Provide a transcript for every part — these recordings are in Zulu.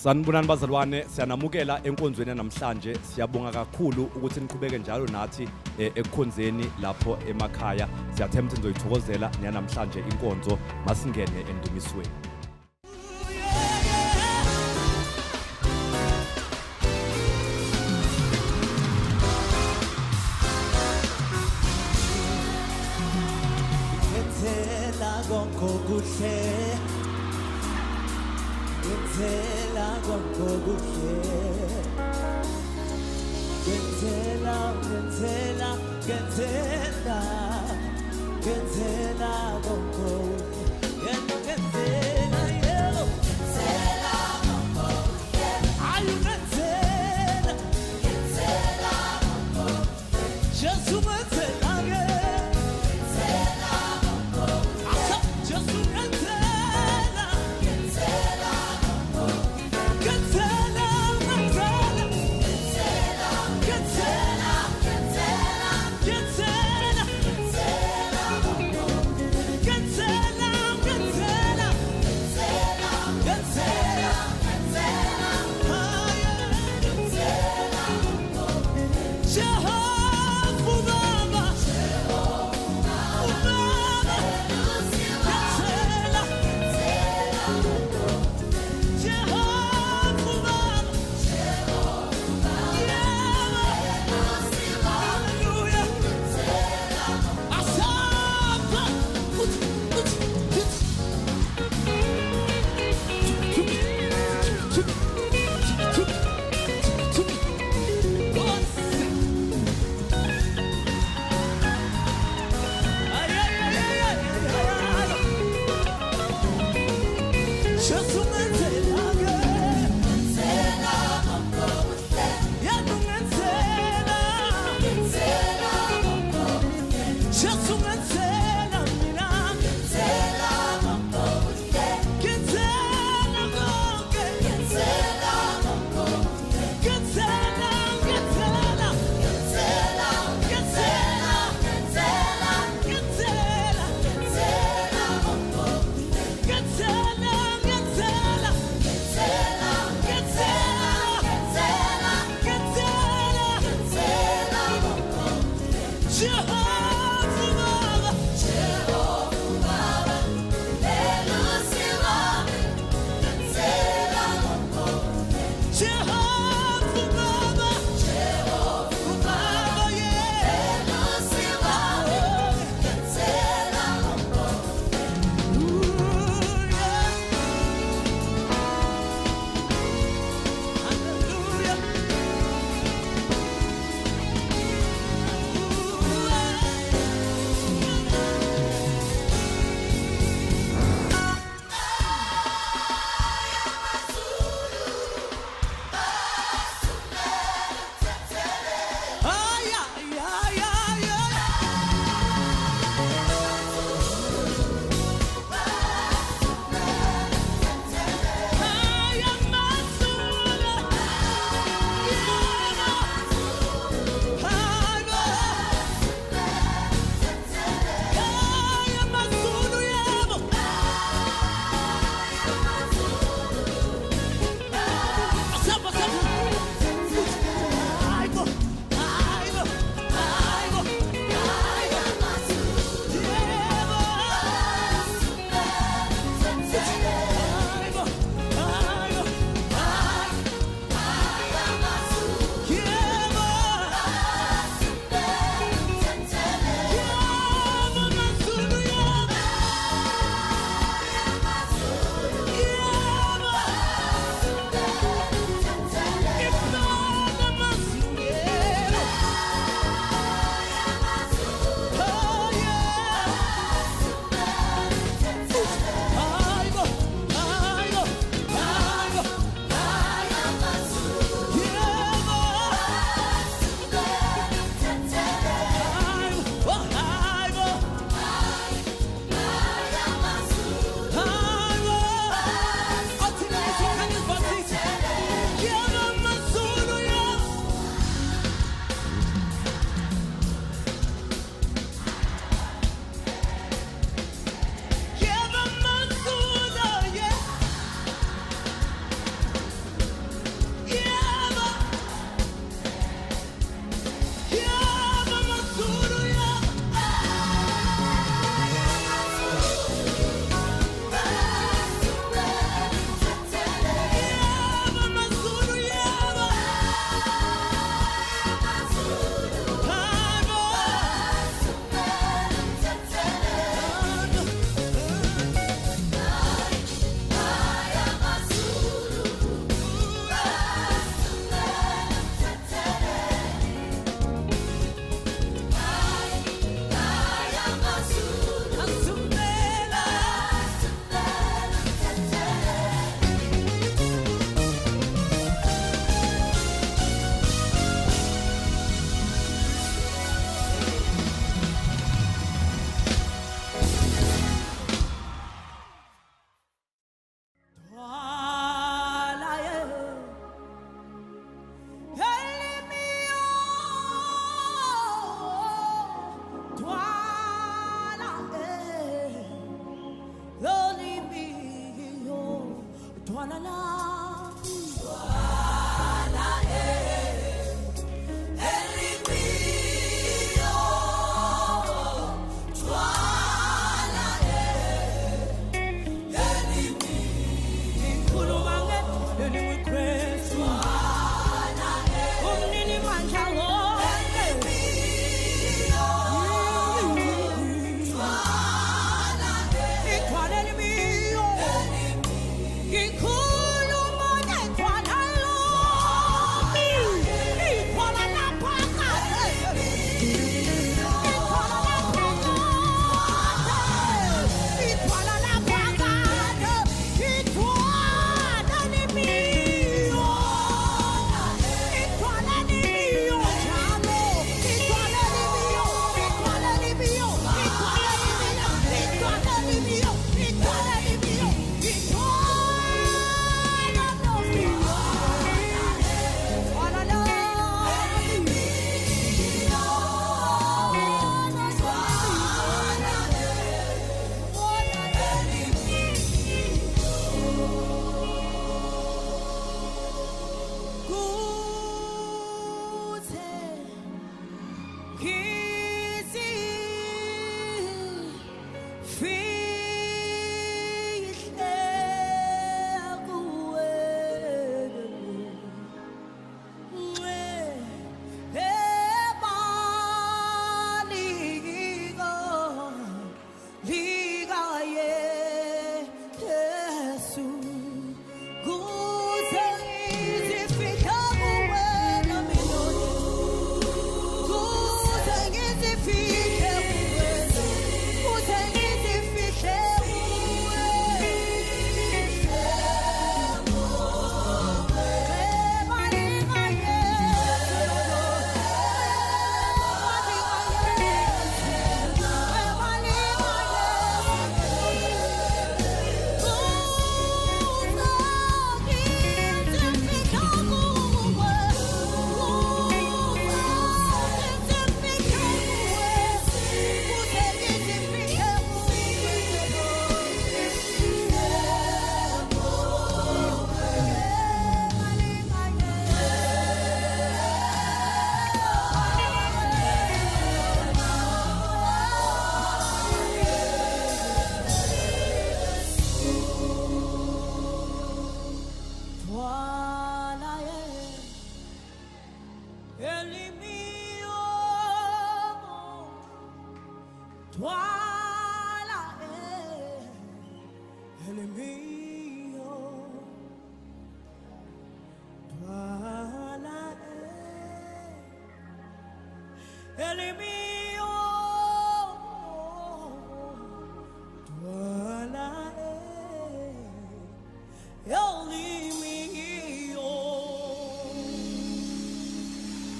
Sanibonani bazalwane, siyanamukela enkonzweni namhlanje. Siyabonga kakhulu ukuthi niqhubeke njalo nathi ekukhonzeni lapho emakhaya. Siyathemba ukuthi nizoyithokozela namhlanje inkonzo masingene endumisweni.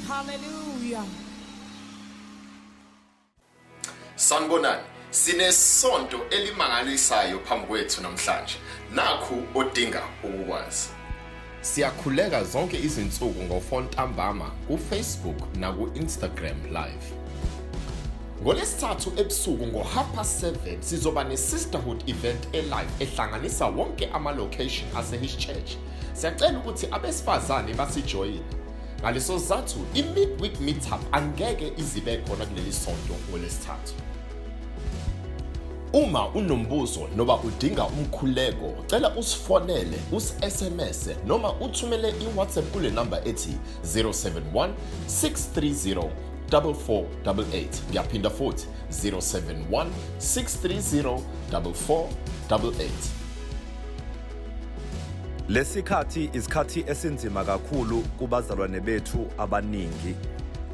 Hallelujah. Sanibonani, sinesonto elimangalisayo phambi kwethu namhlanje. Nakhu odinga ukukwazi. Siyakhuleka zonke izinsuku ngoFontambama kuFacebook na kuInstagram live. NgoLesithathu ebusuku ngo7:30 sizoba neSisterhood event elive ehlanganisa wonke ama-location ase-His Church. Siyacela ukuthi abesifazane basijoyine. Ngaleso sizathu i-midweek meetup angeke izibe khona kuleli sonto ngoLesithathu. Uma unombuzo noba udinga umkhuleko, cela usifonele, usi-SMS noma uthumele iWhatsApp kule number ethi 071 630 4488. Ngiyaphinda futhi 071 630 4488. Lesikhathi isikhathi esinzima kakhulu kubazalwane bethu abaningi.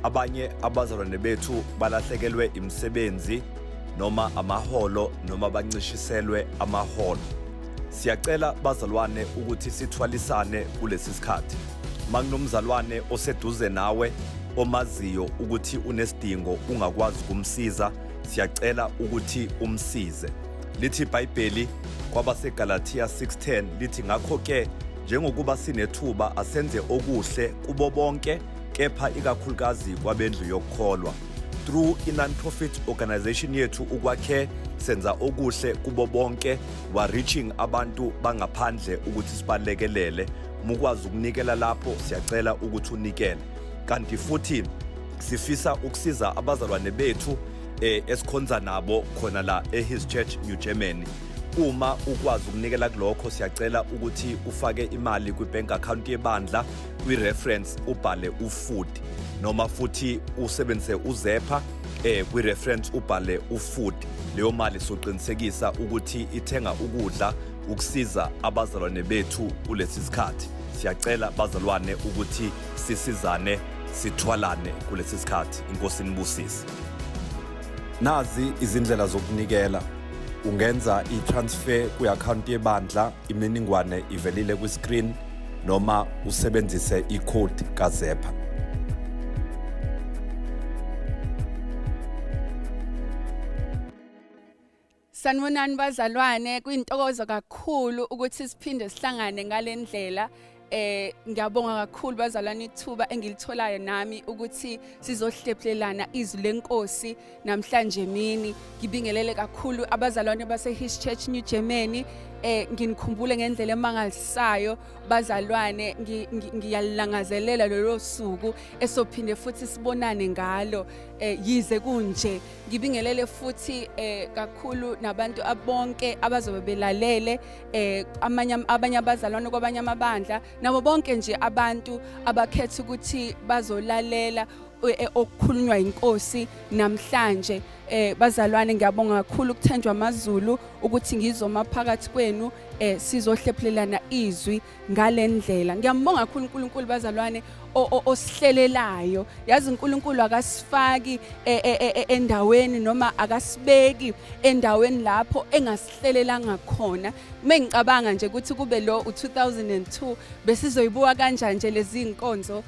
Abanye abazalwane bethu balahlekelwe imisebenzi noma amaholo noma bancishiselwe amaholo. Siyacela bazalwane ukuthi sithwalisane kulesi sikhathi. Makunomzalwane oseduze nawe omaziyo ukuthi unesidingo ungakwazi kumsiza, siyacela ukuthi umsize. Lithi iBhayibheli kwabaseGalatia 6:10 lithi ngakho ke njengokuba sinethuba asenze okuhle kubo bonke kepha ikakhulukazi kwabendlu yokukholwa. Through i-non-profit organization yethu ukwakhe senza okuhle kubo bonke wa reaching abantu bangaphandle ukuthi sibalekelele mukwazi ukunikela lapho siyacela ukuthi unikele kanti futhi sifisa ukusiza abazalwane bethu esikhonza nabo khona la eHis Church New Germany uma ukwazi ukunikela kulokho siyacela ukuthi ufake imali kwibank account yebandla kwi-reference ubhale ufood noma futhi usebenzise uzepha kwi-reference ubhale ufood leyo mali soqinisekisa ukuthi ithenga ukudla ukusiza abazalwane bethu kulesi sikhathi siyacela bazalwane ukuthi sisizane sithwalane kulesi sikhathi inkosi nibusise nazi izindlela zokunikela ungenza i-transfer kwi-account yebandla imininingwane ivelile kwi-screen noma usebenzise i-code kaZepha. Sanibonani bazalwane kuyintokozo kakhulu ukuthi siphinde sihlangane ngalendlela ngiyabonga kakhulu bazalwane ithuba engilitholayo nami ukuthi sizohlephulelana izwi lenkosi namhlanje emini ngibingelele kakhulu abazalwane base His Church New Germany nginikhumbule ngendlela emangalisayo bazalwane ngiyalangazelela lelo suku esophinde futhi sibonane ngalo yize kunje ngibingelele futhi kakhulu nabantu abonke abazobe belalele abanye abazalwane kwabanye amabandla nabo bonke nje abantu abakhetha ukuthi bazolalela okukhulunywa inkosi namhlanje bazalwane ngiyabonga kakhulu ukuthenjwa amazulu ukuthi ngizoma phakathi kwenu sizohlephulelana izwi ngalendlela ngiyambonga kakhulu uNkulunkulu bazalwane osihlelelayo yazi uNkulunkulu akasifaki endaweni noma akasibeki endaweni lapho engasihlelelanga khona mengicabanga nje ukuthi kube lo u2002 besizoyibuka kanjani nje lezi inkonzo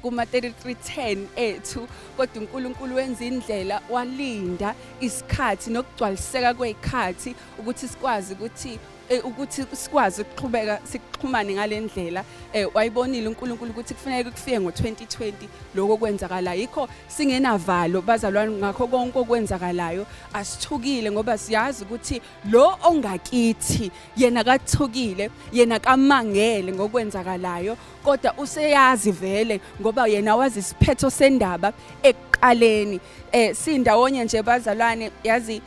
kuma 3310 ethu kodwa uNkulunkulu wenza indlela walinda isikhathi nokugcwaliseka kwezikhathi ukuthi sikwazi ukuthi sikwazi ukuqhubeka sikuxhumane ngalendlela wayibonile uNkulunkulu ukuthi kufanele kufike ngo2020 lokho kwenzakala yikho singenavalo bazalwane ngakho konke okwenzakalayo asithukile ngoba siyazi ukuthi lo ongakithi yena kathukile yena kamangele ngokwenzakalayo kodwa useyazi vele ngoba yena wazi isiphetho sendaba ekuqaleni sindawonye nje bazalwane yazi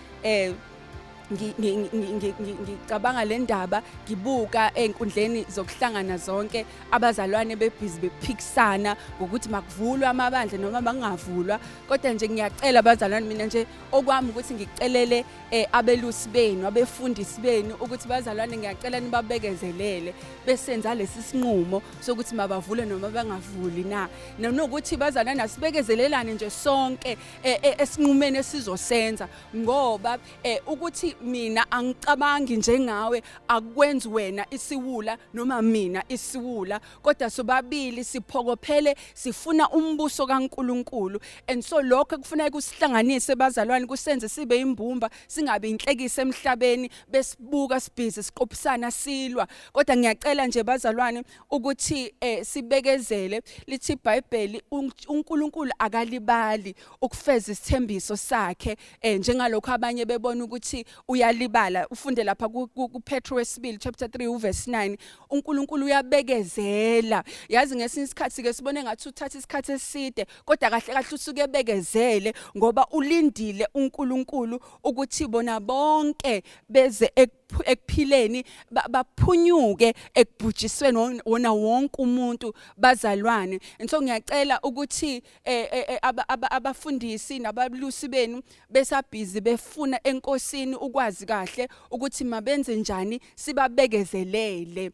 ngicabanga le ndaba ngibuka enkundleni zokuhlangana zonke abazalwane bebhizi bephikisana ngokuthi makuvulwe amabandla noma bangavulwa kodwa nje ngiyacela abazalwane mina nje okwami ukuthi ngicelele abelusi benu abefundisi benu ukuthi bazalwane ngiyacela nibabekezelele besenza lesi sinqumo sokuthi mabavule noma bangavuli na nokuthi bazalwane asibekezelelane nje sonke esinqumeni esizosenza ngoba ukuthi mina angicabangi njengawe akwenzi wena isiwula noma mina isiwula kodwa sobabili siphokophele sifuna umbuso kaNkuluNkulu and so lokho kufanele kusihlanganise bazalwane kusenze sibe imbumba singabe inhlekisa emhlabeni besibuka sibhizi siqophisana silwa kodwa ngiyacela nje bazalwane ukuthi sibekezele lithi iBhayibheli uNkulunkulu akalibali ukufeza isithembiso sakhe njengalokho abanye bebona ukuthi uyalibala ufunde lapha kuPetro wesibili chapter 3 uverse 9 uNkulunkulu uyabekezela yazi ngesinye isikhathi ke sibone ngathi uthatha isikhathi eside kodwa kahle kahle usuke bekezele ngoba ulindile uNkulunkulu ukuthi bona bonke beze ekuphileni baphunyuke ekubhujisweni wona wonke umuntu bazalwane so ngiyacela ukuthi abafundisi nabalusi benu besabhizi befuna enkosini ukwazi kahle ukuthi mabenze njani sibabekezelele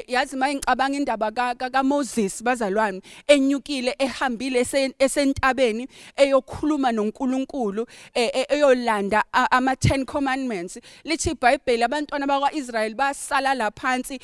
yazi mayengicabanga indaba kaMoses bazalwane enyukile ehambile esentabeni eyokhuluma noNkulunkulu eyolanda ama-10 commandments lithi iBhayibheli abantwana bakwaIsrayeli basala laphansi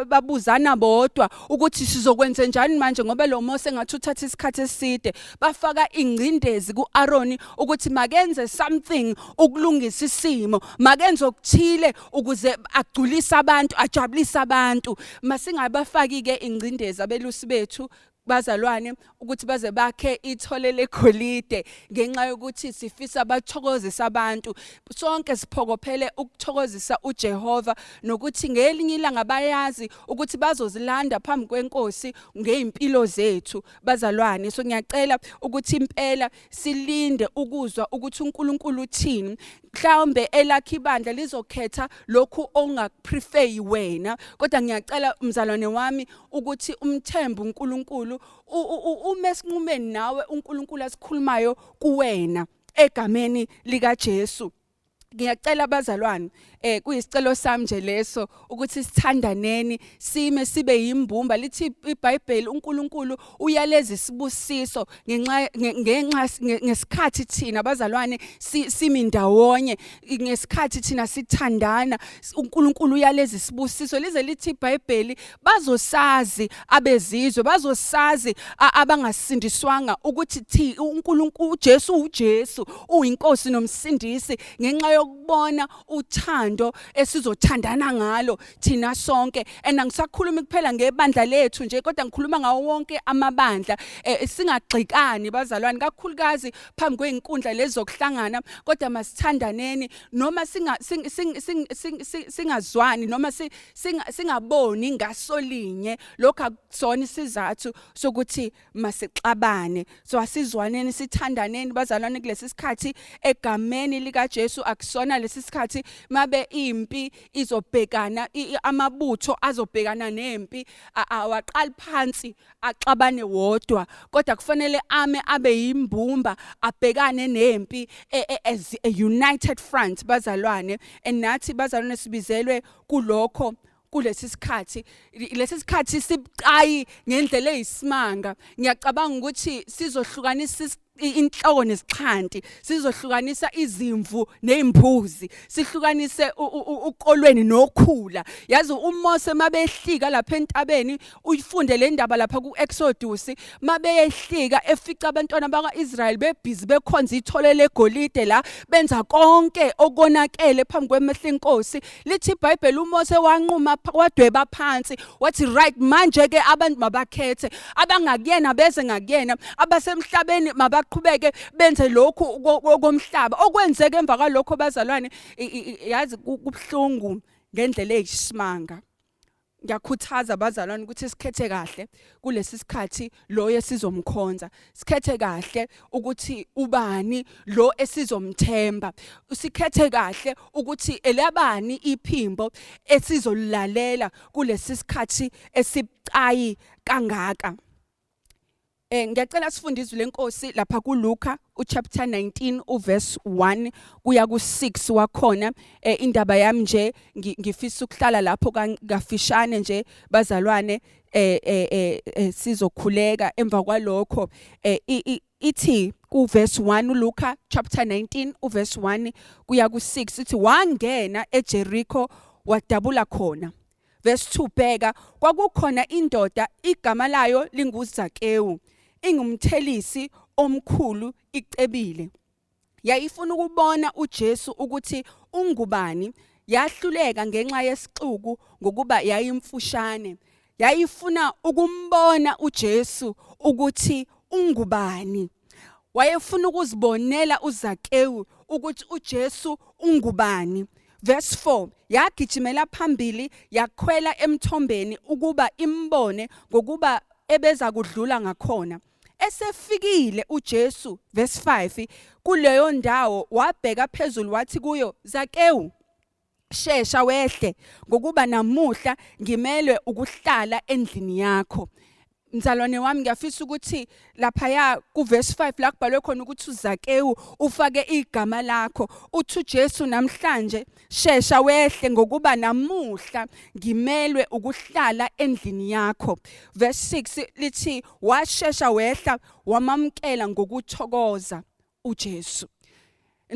babuzana bodwa ukuthi sizokwenza njani manje ngoba lo Mose ngathi uthatha isikhathi eside bafaka ingcindezi kuAaron ukuthi makenze something ukulungisa isimo makenze okuthile ukuze agculise abantu ajabulise abantu masingabafaki ke ingcindezi abelusi bethu bazalwane ukuthi baze bakhe ithole legolide ngenxa yokuthi sifisa bathokozisa abantu sonke siphokophele ukuthokozisa uJehova nokuthi ngelinye ilanga bayazi ukuthi bazozilanda phambi kwenkosi ngeimpilo zethu bazalwane. So ngiyacela ukuthi impela silinde ukuzwa ukuthi uNkulunkulu uthini. Mhlawumbe elakhi ibandla lizokhetha lokhu ongaprefer wena, kodwa ngiyacela mzalwane wami ukuthi umthembe uNkulunkulu umesinqumeni nawe uNkulunkulu asikhulumayo kuwena egameni lika Jesu. Ngiyacela bazalwane kuyisicelo sami nje leso ukuthi sithandaneni sime sibe yimbumba. Lithi iBhayibheli uNkulunkulu uyaleza isibusiso ngenxa ngesikhathi thina bazalwane simi ndawonye, ngesikhathi thina sithandana uNkulunkulu uyaleza isibusiso. Lize lithi iBhayibheli bazosazi abezizwe, bazosazi abangasindiswanga ukuthi uNkulunkulu uJesu uyinkosi nomsindisi ngenxa yokubona uthando esizothandana ngalo thina sonke. Angisakhulumi kuphela ngebandla lethu nje kodwa ngikhuluma ngawo wonke amabandla, singagxikani bazalwane kakhulukazi phambi kweinkundla lezi zokuhlangana, kodwa masithandaneni noma singazwani noma singaboni ngasolinye. Lokho akusona isizathu sokuthi masixabane. So asizwaneni sithandaneni bazalwane kulesi sikhathi egameni lika Jesu. Akusona lesi sikhathi mabe impi izobhekana amabutho azobhekana nempi awaqali phansi axabane wodwa, kodwa kufanele abe yimbumba abhekane nempi as a united front bazalwane. Nathi bazalwane sibizelwe kulokho kulesi sikhathi. Lesi sikhathi sibucayi ngendlela eyisimanga. Ngiyacabanga ukuthi sizohlukanisa inhloko nesixhanti, sizohlukanisa izimvu neimbuzi, sihlukanise uqolweni nokhula. Yazi uMose mabehlika lapha entabeni, uyifunde le ndaba lapha kuExodus, mabeyehlika efica abantwana bakaIsrael bebhizi bekhonza ithole legolide la benza konke okonakele phambi kwemehlo enkosi. Lithi iBhayibheli uMose wanquma wadweba phansi wathi right manje ke abantu mabakhethe, abangakuyena beze ngakuyena, abasemhlabeni qhubeke benze lokhu komhlaba. Okwenzeke emva kwalokho bazalwane yazi kubhlungu ngendlela eyisimanga. Ngiyakhuthaza bazalwane ukuthi sikhethe kahle kulesi sikhathi lo esizomkhonza, sikhethe kahle ukuthi ubani lo esizomthemba, sikhethe kahle ukuthi elabani iphimbo esizolalela kulesi sikhathi esibucayi kangaka. Ngiyacela sifundiswe lenkosi lapha kuLuka chapter 19 uverse 1 kuya ku6 wakhona. Indaba yami nje ngifisa ukuhlala lapho kafishane nje bazalwane sizokhuleka emva kwalokho. Ithi kuverse 1 uLuka chapter 19 uverse 1 kuya ku6 ithi wangena eJericho wadabula khona. Verse 2 bheka kwakukhona indoda igama layo linguZakewu, ingumthelisi omkhulu icebile. Yayifuna ukubona uJesu ukuthi ungubani, yahluleka ngenxa yesixuku ngokuba yayimfushane. Yayifuna ukumbona uJesu ukuthi ungubani. Wayefuna ukuzibonela uZakewu ukuthi uJesu ungubani. Verse 4 yagijimela phambili yakhwela emthombeni ukuba imbone ngokuba ebeza kudlula ngakhona. Esefikile uJesu verse 5 kuleyo ndawo wabheka phezulu wathi kuyo, Zakewu, shesha wehle ngokuba namuhla ngimelwe ukuhlala endlini yakho. Mzalwane wami ngiyafisa ukuthi lapha ya kuverse 5 la kubhalwe khona ukuthi uZakewu ufake igama lakho, uthi uJesu namhlanje shesha wehle ngokuba namuhla ngimelwe ukuhlala endlini yakho. Verse 6 lithi washesha wehla wamamkela ngokuthokoza uJesu.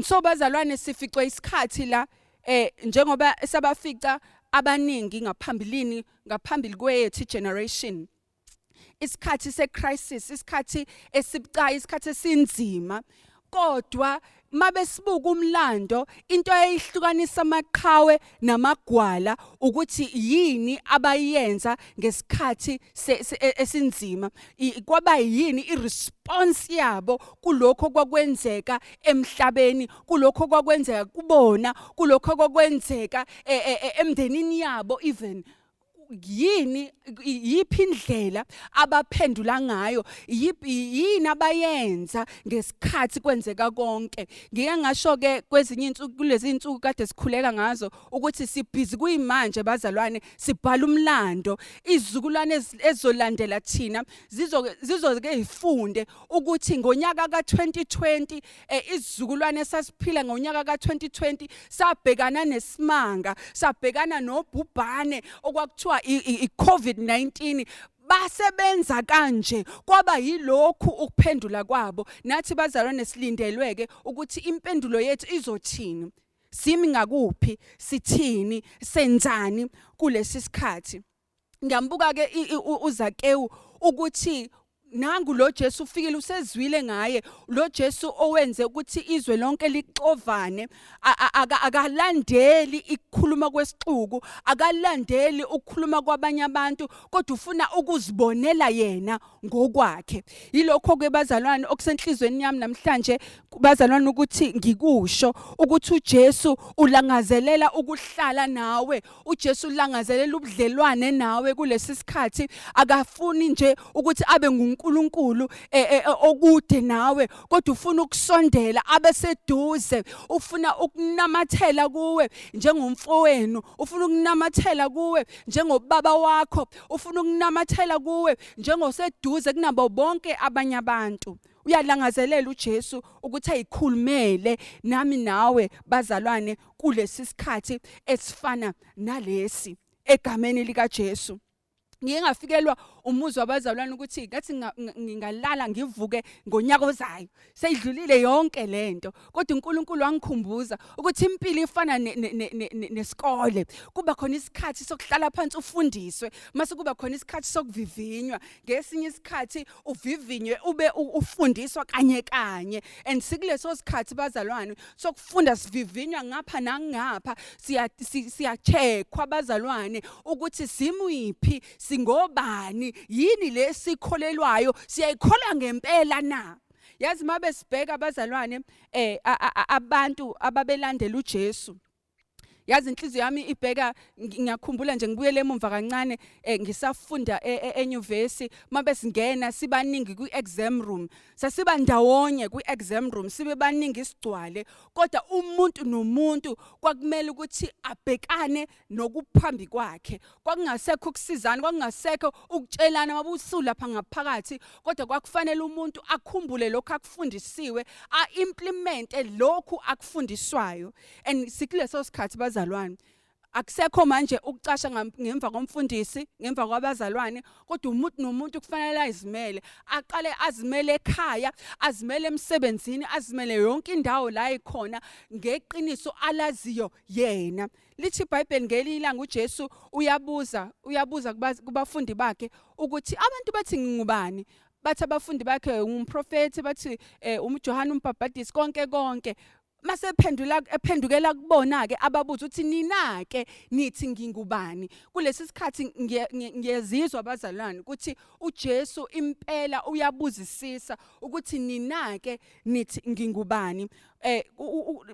So bazalwane sificwe isikhathi la njengoba sabafica abaningi ngaphambili kwethu generation. Isikhathi secrisis, isikhathi esibucayi, isikhathi esinzima, kodwa mabe sibuka umlando into eyihlukanisa amaqhawe namagwala ukuthi yini abayenza ngesikhathi esinzima kwaba yini iresponse yabo kulokho kwakwenzeka emhlabeni kulokho kwakwenzeka kubona kulokho kwakwenzeka emndenini yabo even yini yiphi indlela abaphendula ngayo yini abayenza ngesikhathi kwenzeka konke ngike ngasho ke kwezinye insuku kulezi insuku kade sikhuleka ngazo ukuthi sibhizi kuyimanje bazalwane sibhala umlando izizukulwane ezolandela thina zizoke ifunde ukuthi ngonyaka ka2020 izizukulwane sasiphila ngonyaka ka2020 sabhekana nesimanga sabhekana nobhubhane okwakuthiwa i-COVID-19 basebenza kanje kwaba yilokhu ukuphendula kwabo nathi bazalwane silindelweke ukuthi impendulo yethu izothini simi ngakuphi sithini senzani kulesi sikhathi ngiyambuka ke uZakewu ukuthi nangu lo Jesu ufikile usezwile ngaye lo Jesu owenze ukuthi izwe lonke lixovane akalandeli ukukhuluma kwesixuku akalandeli ukukhuluma kwabanye abantu kodwa ufuna ukuzibonela yena ngokwakhe yilokho ke bazalwane okusenhlizweni yami namhlanje bazalwane ukuthi ngikusho ukuthi uJesu ulangazelela ukuhlala nawe uJesu ulangazelela ubudlelwane nawe kulesi sikhathi akafuni nje ukuthi abe uNkulunkulu okude nawe kodwa ufuna ukusondela abeseduze ufuna ukunamathela kuwe njengomfowenu ufuna ukunamathela kuwe njengobaba wakho ufuna ukunamathela kuwe njengoseduze kunabo bonke abanye abantu uyalangazelela uJesu ukuthi ayikhulumele nami nawe bazalwane kulesi sikhathi esifana nalesi egameni lika Jesu ngike ngafikelwa umuzwa wabazalwane ukuthi ngathi ngingalala ngivuke ngonyaka ozayo seyidlulile yonke lento kodwa uNkulunkulu wangikhumbuza ukuthi impilo ifana nesikole kuba khona isikhathi sokuhlala phansi ufundiswe mase kuba khona isikhathi sokuvivinywa ngesinye isikhathi uvivinywe ube ufundiswa kanye kanye and sikuleso sikhathi bazalwane sokufunda sivivinywa ngapha nangapha siyacheckwa bazalwane ukuthi simuyiphi singobani yini lesikholelwayo siyayikholwa ngempela na yazi mabe sibheka abazalwane abantu ababelandela uJesu yazi inhliziyo yami ibheka ngiyakhumbula nje ngibuyele emuva kancane ngisafunda enyuvesi mabe singena sibaningi kwi-exam room sasiba ndawonye kwi-exam room sibe baningi sigcwale kodwa umuntu nomuntu kwakumele ukuthi abhekane nokuphambi kwakhe kwakungasekho ukusizana kwakungasekho ukutshelana mabusula lapha ngaphakathi kodwa kwakufanele umuntu akhumbule lokho akufundisiwe a-implemente lokho akufundiswayo and sikuleso sikhathi bazalwane akusekho manje ukucasha ngemva komfundisi ngemva kwabazalwane kodwa umuntu nomuntu kufanele azimele aqale azimele ekhaya azimele emsebenzini azimele yonke indawo la ikhona ngeqiniso alaziyo yena lithi iBhayibheli ngelilanga uJesu uyabuza kubafundi bakhe ukuthi abantu bathi ngingubani bathi abafundi bakhe umprofeti bathi umJohane umbhaphatisi konke mase ephendukela kubona ke ababuza ukuthi nina ke nithi ngingubani kulesi sikhathi ngiyezizwa abazalwane ukuthi uJesu impela uyabuzisisa ukuthi nina ke nithi ngingubani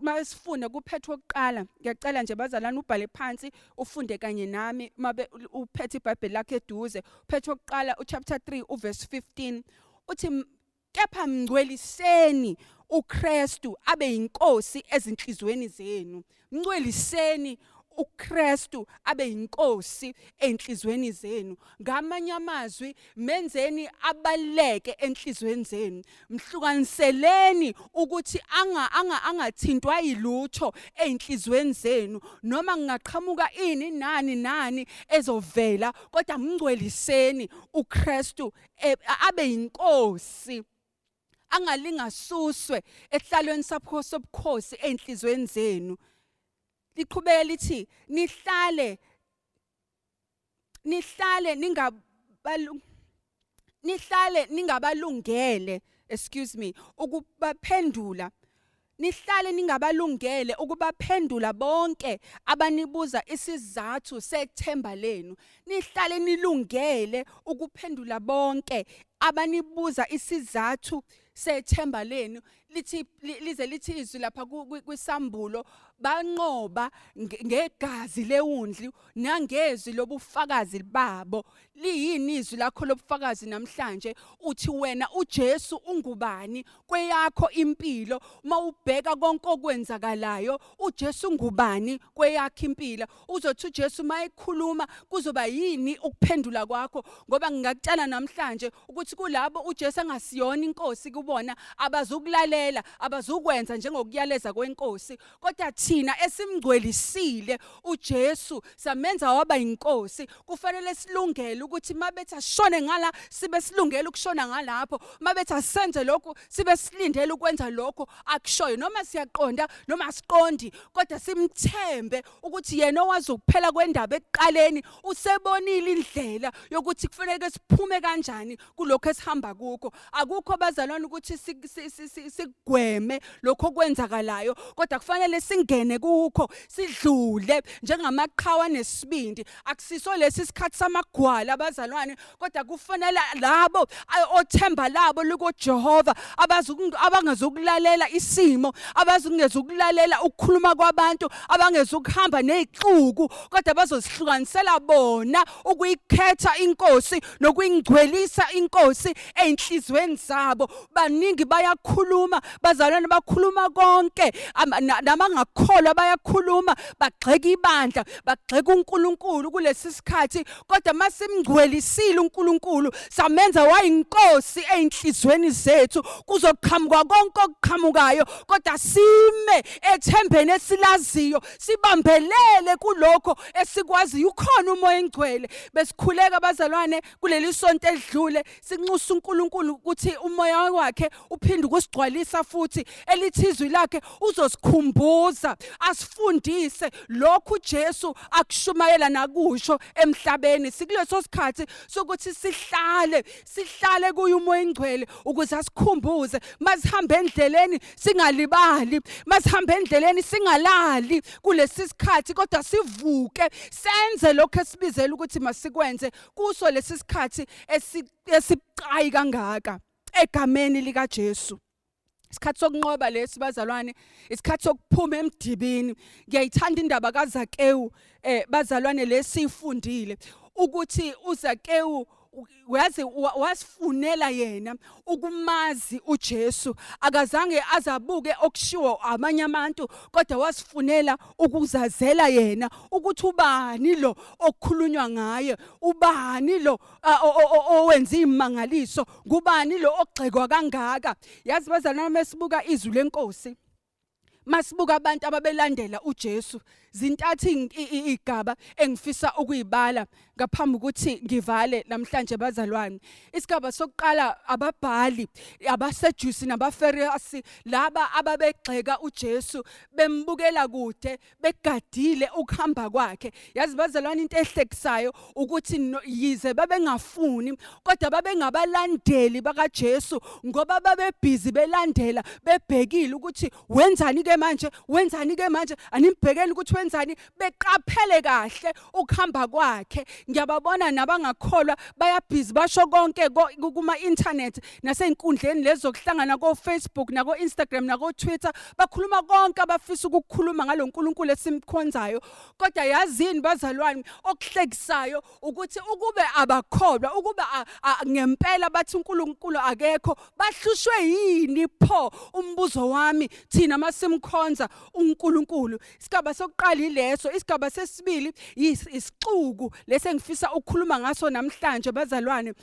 masifuna kuphethwe oqala ngiyacela nje bazalwane ubhale phansi ufunde kanye nami mabe uphethe iBhayibheli lakhe eduze uphethwe oqala uchapter 3 uverse 15 uthi kepha mngcweliseni uKristu abe inkosi ezinhlizweni zenu mngcweliseni uKristu abe inkosi enhlizweni zenu ngamanye amazwi menzeni abaleke enhlizweni zenu mhlukaniseleni ukuthi angathintwa yilutho enhlizweni zenu noma ngaqhamuka ini nani ezovela kodwa mngcweliseni uKristu abe inkosi angalingasuswe ehlalweni sapho sobukhosi enhlizweni zenu liqhubeka lithi nihlale ningabalungele ukubaphendula nihlale ningabalungele ukubaphendula bonke abanibuza isizathu sethemba lenu. Nihlale nilungele ukuphendula bonke abanibuza isizathu sethemba lenu. Lize lithi izwi lapha kwisambulo, banqoba ngegazi leWundlu nangezwi lobufakazi babo. Liyini izwi lakho lobufakazi namhlanje? Uthi wena uJesu ungubani kweyakho impilo. Mawubheka konke okwenzakalayo, uJesu ngubani kweyakho impilo. Uzothi uJesu mayekhuluma kuzoba yini ukuphendula kwakho? Ngoba ngingakutshela namhlanje ukuthi kulabo uJesu angasiyona inkosi kubona abazukulalela, abazukwenza njengokuyaleza kwenkosi. Kodwa thina esimgcwelisile uJesu samenza waba inkosi, kufanele silungele ukuthi mabethi ashone ngala sibe silungele ukushona ngalapho, mabethi asenze lokho sibe silindele ukwenza lokho akushoyo. Noma siyaqonda noma asiqondi, kodwa simthembe ukuthi yena owazi ukuphela kwendaba ekuqaleni usebonile indlela yokuthi kufanele siphume kanjani kulokho esihamba kukho. Akukho bazalwane ukuthi sigweme lokho kwenzakalayo, kodwa kufanele singene kukho sidlule njengamaqhawe nesibindi. Akusiso lesi sikhathi samagwala abazalwane, kodwa kufanele labo othemba labo likuJehova abangezukulalela isimo, abangezukulalela ukukhuluma kwabantu, abangezukuhamba nezixuku, kodwa bazosihlukanisela bona ukuyikhetha inkosi nokuyingcwelisa inkosi einhlizweni zabo. Baningi bayakhuluma bazalwane, bakhuluma konke, nabangakholwa bayakhuluma, bagxeka ibandla, bagxeka uNkulunkulu kulesi sikhathi. Kodwa masimgcwelisile uNkulunkulu, samenza wayinkosi einhlizweni zethu, kuzoqhamuka konke okuqhamukayo, kodwa sime ethembeni esilaziyo, sibambelele kulokho esikwaziyo. Ukhona umoya engcwele. Besikhuleka bazalwane kuleli sonto edlule, sinxusa uNkulunkulu ukuthi umoya wakhe uphinde ukusigcwalisa futhi, elithi izwi lakhe uzosikhumbuza, asifundise lokhu Jesu akushumayela nakusho emhlabeni. Sikuleso sikhathi sokuthi sihlale kuye umoya engcwele ukuze asikhumbuze, masihambe endleleni singalibali, masihambe endleleni singalali kulesi sikhathi, kodwa sivuke senze lokho esibizela ukuthi masikwenze kuso lesi sikhathi esibucayi kangaka egameni lika Jesu. Isikhathi sokunqoba lesi bazalwane, isikhathi sokuphuma emdibini. Ngiyayithanda indaba kaZakewu bazalwane lesifundile ukuthi uZakewu uyazi wasifunela yena ukumazi uJesu. Akazange azabuke okushiwo abanye abantu, kodwa wasifunela ukuzazela yena ukuthi ubani lo okukhulunywa ngaye, ubani lo owenza imangaliso, ngubani lo ogxekwa kangaka. Yazi bazalwane, mesibuka izwi lenkosi, masibuka abantu ababelandela uJesu, zintathu igaba engifisa ukuyibala ngaphambi ukuthi ngivale namhlanje bazalwane. Isigaba sokuqala, ababhali, abasejusi nabaFarisi, laba ababegxeka uJesu, bembukela kude, begadile ukuhamba kwakhe. Yazi bazalwane, into ehlekisayo ukuthi yize babengafuni, kodwa babengabalandeli bakaJesu, ngoba babebhizi belandela, bebhekile ukuthi wenzani ke manje, wenzani ke manje, animbhekeni ukuthi wenzani, beqaphele kahle ukuhamba kwakhe. Ngiyababona nabangakholwa bayabhizi basho konke kuma internet nasey'nkundleni lezo kuhlangana ko Facebook nako Instagram nako Twitter, bakhuluma konke abafisa ukukhuluma ngalo nkulunkulu esimkhonzayo. Kodwa yazini bazalwane, okuhlekisayo ukuthi ukube abakholwa, ukube ngempela bathi uNkulunkulu akekho, bahlushwe yini pho? Umbuzo wami thina masimkhonza uNkulunkulu. Isigaba sokuqala ileso. Isigaba sesibili isixuku lese engifisa ukukhuluma ngaso namhlanje bazalwane.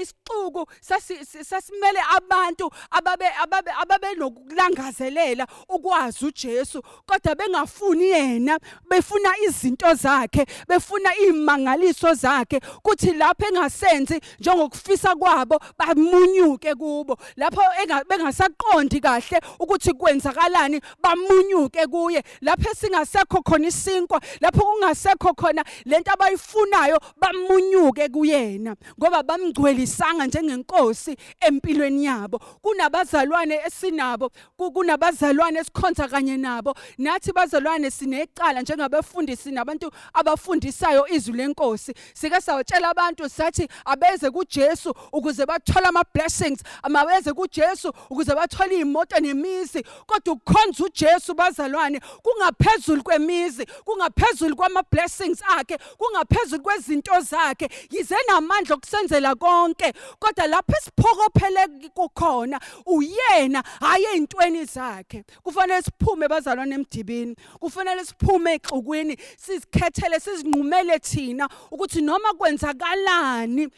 Isixuku sasimele abantu ababe nokulangazelela ukwazi uJesu, kodwa bengafuni yena, befuna izinto zakhe, befuna imangaliso zakhe, kuthi lapho engasenzi njengokufisa kwabo bamunyuke kubo. Lapho bengasaqondi kahle ukuthi kwenzakalani, bamunyuke kuye. Lapho singasekho khona isinkwa, lapho kungasekho khona lento abayifunayo, bamunyuke kuyena ngoba bamgcwelisanga njengenkosi empilweni yabo. Kunabazalwane esinabo, kunabazalwane esikhonza kanye nabo. Nathi bazalwane sinecala njengabafundisi nabantu abafundisayo izwi lenkosi. Sike sawatshela abantu sathi abeze kuJesu ukuze bathole ama blessings, amabeze kuJesu ukuze bathole imoto nemizi. Kodwa ukukhonza uJesu bazalwane kungaphezulu kwemizi, kungaphezulu kwama blessings akhe, kungaphezulu kwezinto zakhe. Yize namandla okusenzela konke, kodwa lapho esiphokophele kukhona uyena, hayi ezintweni zakhe. Kufanele siphume bazalwane emdibini, kufanele siphume exukwini, sizikhethele, sizinqumele thina ukuthi noma kwenzakalani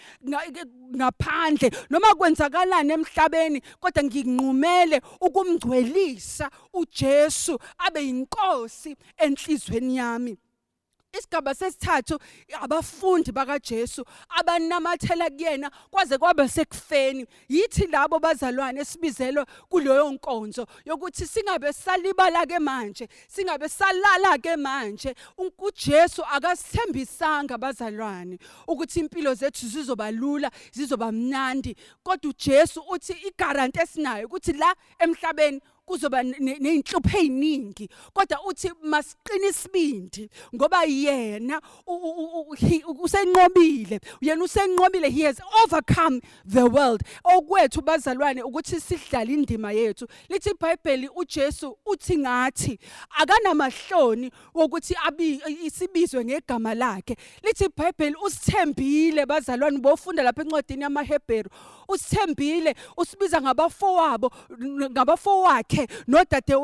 ngaphandle, noma kwenzakalani emhlabeni, kodwa nginqumele ukumgcwelisa uJesu abe yinkosi enhlizweni yami. Isigaba sesithathu, abafundi bakaJesu abanamathela kuyena kwaze kwaba sekufeni. Yithi labo bazalwane sibizelwe kuleyo nkonzo yokuthi singabe salibala ke manje, singabe salala ke manje. uJesu akasithembisanga bazalwane ukuthi impilo zethu zizoba lula, zizoba mnandi, kodwa uJesu uthi igaranti esinayo ukuthi la emhlabeni kuzoba nezinhlupho eziningi, kodwa uthi masiqine isibindi ngoba yena usenqobile, yena usenqobile, he has overcome the world. Okwethu bazalwane ukuthi sidlala indima yethu. Lithi iBhayibheli uJesu uthi ngathi akanamahloni wokuthi isibizwe ngegama lakhe. Lithi iBhayibheli usithembile bazalwane, bofunda lapha encwadini yamaHebheru, usithembile, usibiza ngabafowabo, ngabafowakhe nodade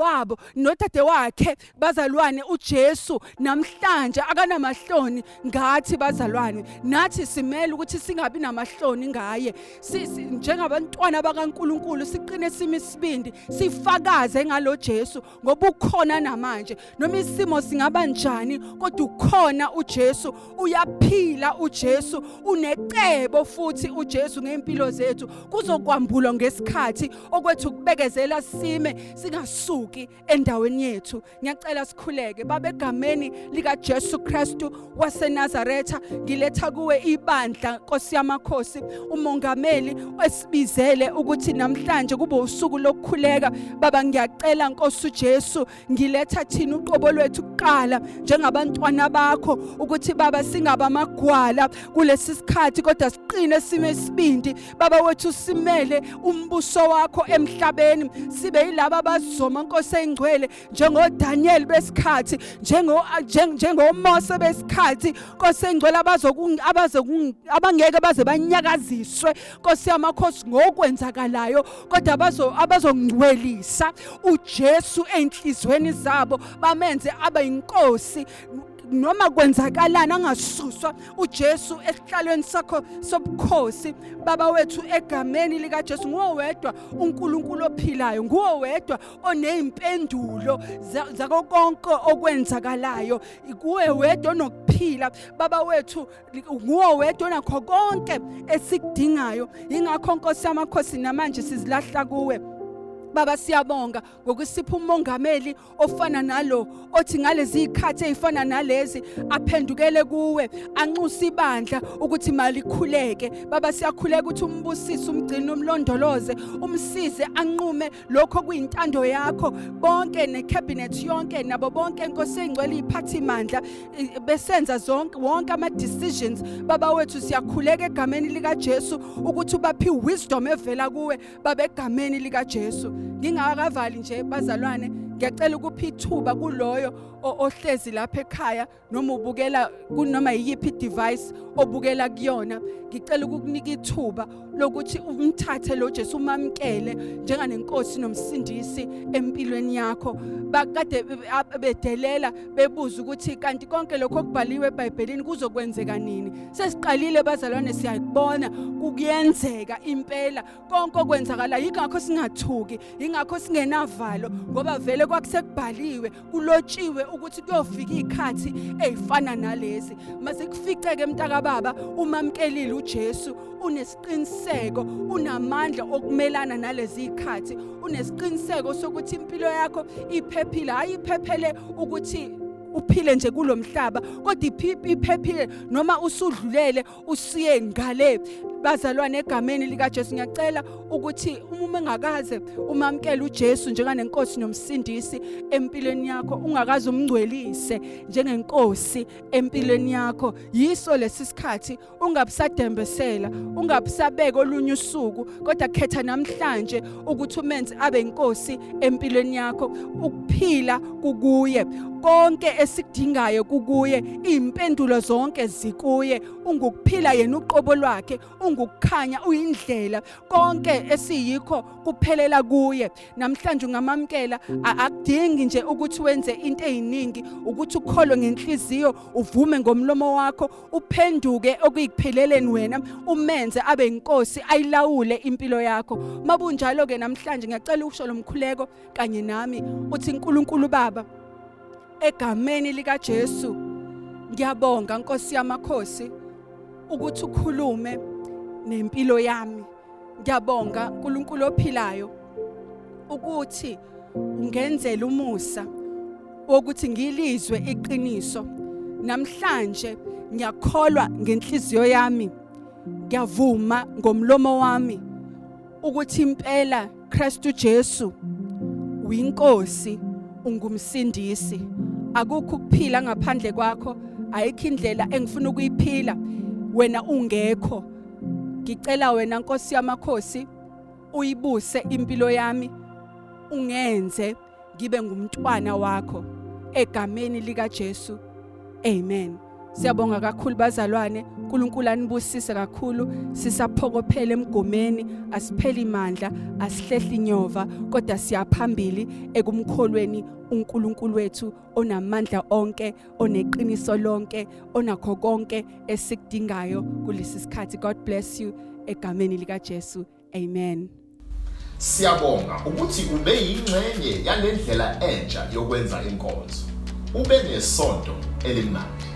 wakhe bazalwane. uJesu namhlanje akanamahloni ngathi bazalwane. Nathi simele ukuthi singabi namahloni ngaye, njengabantwana bakaNkulunkulu siqine simi isibindi, sifakaze ngalo Jesu ngoba ukhona namanje. Noma isimo singaba njani, kodwa ukhona uJesu, uyaphila uJesu, unecebo futhi uJesu ngempilo zethu. Kuzokwambulwa ngesikhathi okwethu kubekezela sime, singasuki endaweni yethu. Ngiyacela sikhuleke baba, egameni lika Jesu Kristu waseNazaretha ngiletha kuwe ibandla Nkosi yamakhosi, umongameli esibizele ukuthi namhlanje kube usuku lokukhuleka. Baba ngiyacela Nkosi uJesu, ngiletha thina uqobo lwethu kuqala njengabantwana bakho ukuthi baba singaba amagwala kulesi sikhathi, kodwa siqine sime isibindi baba wethu, simele umbuso wakho emhlabeni, sibe yilaba abazoma Nkosi engcwele njengoDaniel besikhathi, njengoMose besikhathi Nkosi engcwele, abangeke baze banyakaziswe Nkosi yamakhosi ngokwenzakalayo, kodwa abazongcwelisa uJesu enhlizweni zabo, bamenze abe inkosi noma kwenzakalana, angasuswa uJesu esihlalweni sakho sobukhosi. Baba wethu egameni lika Jesu, nguwe wedwa uNkulunkulu ophilayo, nguwe wedwa onezimpendulo zako konke okwenzakalayo, nguwe wedwa onokuphila baba wethu, nguwe wedwa onakho konke esikudingayo. Ingakho Nkosi yamakhosi namanje sizilahla kuwe baba. Siyabonga ngokusipha umongameli ofana nalo, othi ngalezi izikhathi ezifana nalezi aphendukele kuwe, anxusa ibandla ukuthi malikhuleke. Baba siyakhuleka ukuthi umbusise, umgcine, umlondoloze, umsize, anqume lokho kuyintando yakho. Bonke necabinet yonke nabo bonke Nkosi engcwele iphathi mandla besenza wonke ama decisions baba wethu, siyakhuleka egameni lika Jesu ukuthi ubaphi wisdom evela kuwe baba, egameni lika Jesu. Ngingakavali nje bazalwane, ngiyacela ukuphi ithuba kuloyo ohlezi lapha ekhaya noma ubukela kunoma yiphi device obukela kuyona. Ngicela ukukunika ithuba lokuthi umthathe lo Jesu, umamkele njenganenkosi nomsindisi empilweni yakho. Bakade bedelela bebuza ukuthi kanti konke lokho okubhaliwe eBhayibhelini kuzokwenzeka nini. Sesiqalile bazalwane, siyakubona kuyenzeka impela konke okwenzakala. Yingakho singathuki, yingakho singenavalo, ngoba vele kwakusekubhaliwe, kulotshiwe ukuthi kuyofika izikhathi ezifana nalezi. Mase kuficeke mntaka baba, umamkelile uJesu, unesiqiniseko, unamandla okumelana nalezi izikhathi, unesiqiniseko sokuthi impilo yakho iphephile, hayi iphephele ukuthi uphile nje kulomhlaba kodwa iphephile noma usudlulele usiye ngale. Bazalwane, egameni lika Jesu ngiyacela ukuthi uma engakaze umamkele uJesu njenganenkosi nomsindisi empilweni yakho, ungakaze umngcwelise njengenkosi empilweni yakho, yiso lesisikhathi ungabisadembesela, ungabisabeka olunye usuku, kodwa khetha namhlanje ukuthi umenze abe inkosi empilweni yakho. Ukuphila kukuye, konke esikudingayo kukuye, impendulo zonke zikuye. Ungukuphila yena uqobo lwakhe, ungukukhanya, uyindlela, konke esiyikho kuphelela kuye. Namhlanje ungamamkela, akudingi nje ukuthi wenze into eziningi, ukuthi ukholwe ngenhliziyo, uvume ngomlomo wakho, uphenduke okuyikupheleleni wena, umenze abe inkosi ayilawule impilo yakho. Mabunjalo ke namhlanje ngiyacela ukusho lomkhuleko kanye nami uthi uNkulunkulu Baba, egameni lika Jesu ngiyabonga Nkosi yamakhosi ukuthi ukhulume nempilo yami. Ngiyabonga uNkulunkulu ophilayo ukuthi ungenzele umusa wokuthi ngilizwe iqiniso. Namhlanje ngiyakholwa ngenhliziyo yami, ngiyavuma ngomlomo wami ukuthi impela Kristu Jesu uyinkosi, ungumsindisi. Akukho ukuphila ngaphandle kwakho, ayikho indlela engifuna ukuyiphila wena ungekho. Ngicela wena Nkosi yamakhosi uyibuse impilo yami, ungenze ngibe ngumntwana wakho egameni lika Jesu. Amen. Siyabonga kakhulu bazalwane, uNkulunkulu anibusise kakhulu. Sisaphokophela emgomeni, asipheli imandla, asihlehli inyova, kodwa siyaphambili ekumkholweni uNkulunkulu wethu onamandla onke, oneqiniso lonke, onakho konke esikudingayo kulesi sikhathi. God bless you egameni lika Jesu. Amen. Siyabonga ukuthi ube yingxenye yalendlela entsha yokwenza inkonzo. Ube nesonto elimnandi.